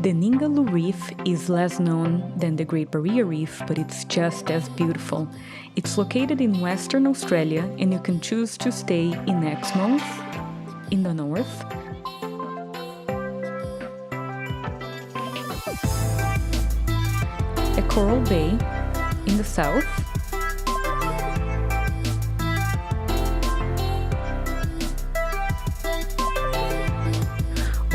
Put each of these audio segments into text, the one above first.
The Ningaloo Reef is less known than the Great Barrier Reef, but it's just as beautiful. It's located in Western Australia, and you can choose to stay in Exmouth in the north, Coral Bay in the south,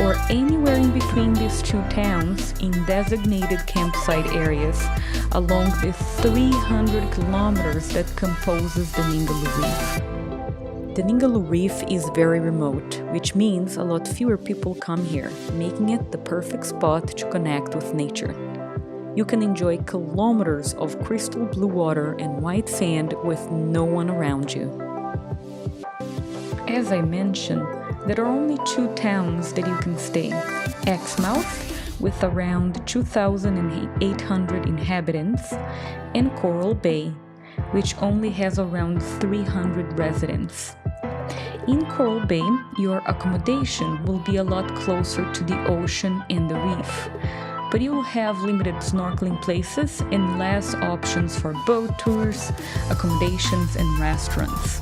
or anywhere in between these two towns in designated campsite areas along the 300 kilometers that composes the Ningaloo Reef. The Ningaloo Reef is very remote, which means a lot fewer people come here, making it the perfect spot to connect with nature. You can enjoy kilometers of crystal blue water and white sand with no one around you. As I mentioned, there are only two towns that you can stay: Exmouth, with around 2,800 inhabitants, and Coral Bay, which only has around 300 residents. In Coral Bay, your accommodation will be a lot closer to the ocean and the reef, but you will have limited snorkeling places and less options for boat tours, accommodations, and restaurants.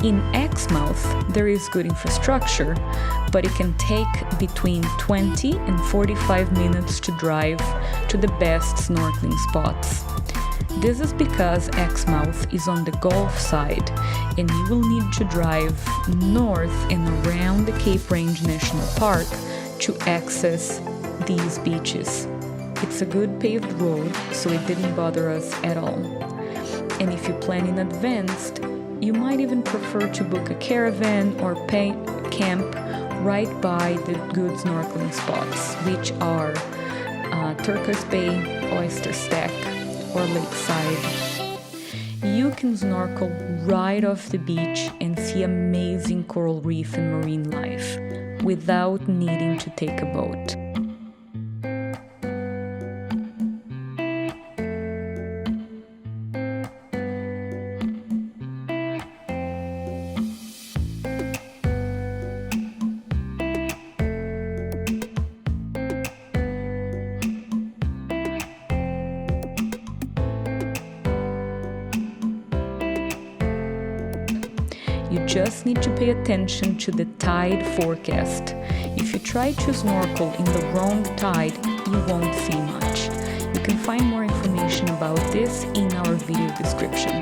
In Exmouth, there is good infrastructure, but it can take between 20 and 45 minutes to drive to the best snorkeling spots. This is because Exmouth is on the Gulf side, and you will need to drive north and around the Cape Range National Park to access these beaches. It's a good paved road, so it didn't bother us at all. And if you plan in advance, you might even prefer to book a caravan or camp right by the good snorkeling spots, which are Turquoise Bay, Oyster Stack, or Lakeside. You can snorkel right off the beach and see amazing coral reef and marine life without needing to take a boat. You just need to pay attention to the tide forecast. If you try to snorkel in the wrong tide, you won't see much. You can find more information about this in our video description.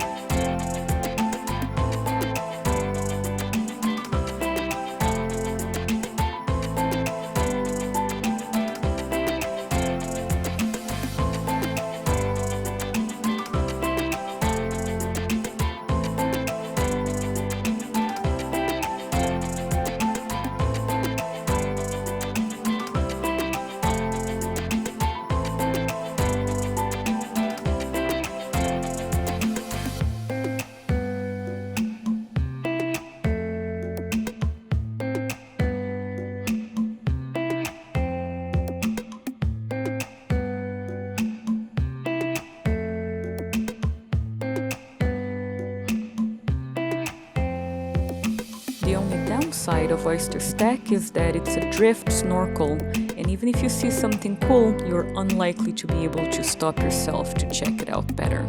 The only downside of Oyster Stack is that it's a drift snorkel, and even if you see something cool, you're unlikely to be able to stop yourself to check it out better.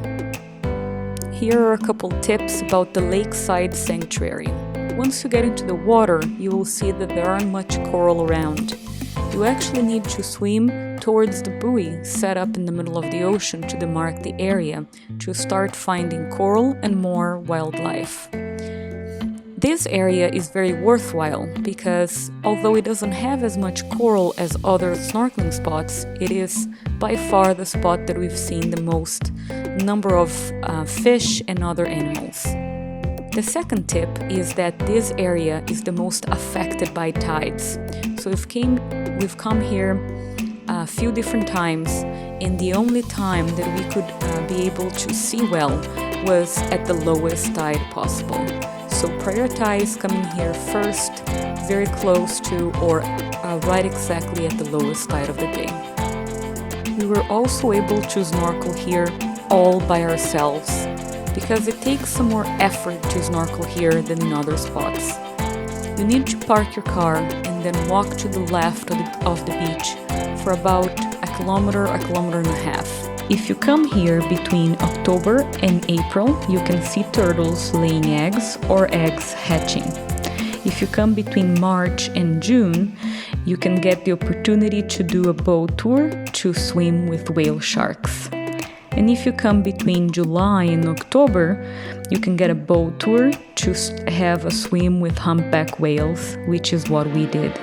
Here are a couple tips about the Lakeside Sanctuary. Once you get into the water, you will see that there aren't much coral around. You actually need to swim towards the buoy set up in the middle of the ocean to demark the area to start finding coral and more wildlife. This area is very worthwhile because although it doesn't have as much coral as other snorkeling spots, it is by far the spot that we've seen the most number of fish and other animals. The second tip is that this area is the most affected by tides. So we've come here a few different times, and the only time that we could be able to see well was at the lowest tide possible. So prioritize coming here first, very close to or right exactly at the lowest tide of the day. We were also able to snorkel here all by ourselves because it takes some more effort to snorkel here than in other spots. You need to park your car and and then walk to the left of the beach for about a kilometer and a half. If you come here between October and April, you can see turtles laying eggs or eggs hatching. If you come between March and June, you can get the opportunity to do a boat tour to swim with whale sharks. And if you come between July and October, you can get a boat tour to have a swim with humpback whales, which is what we did.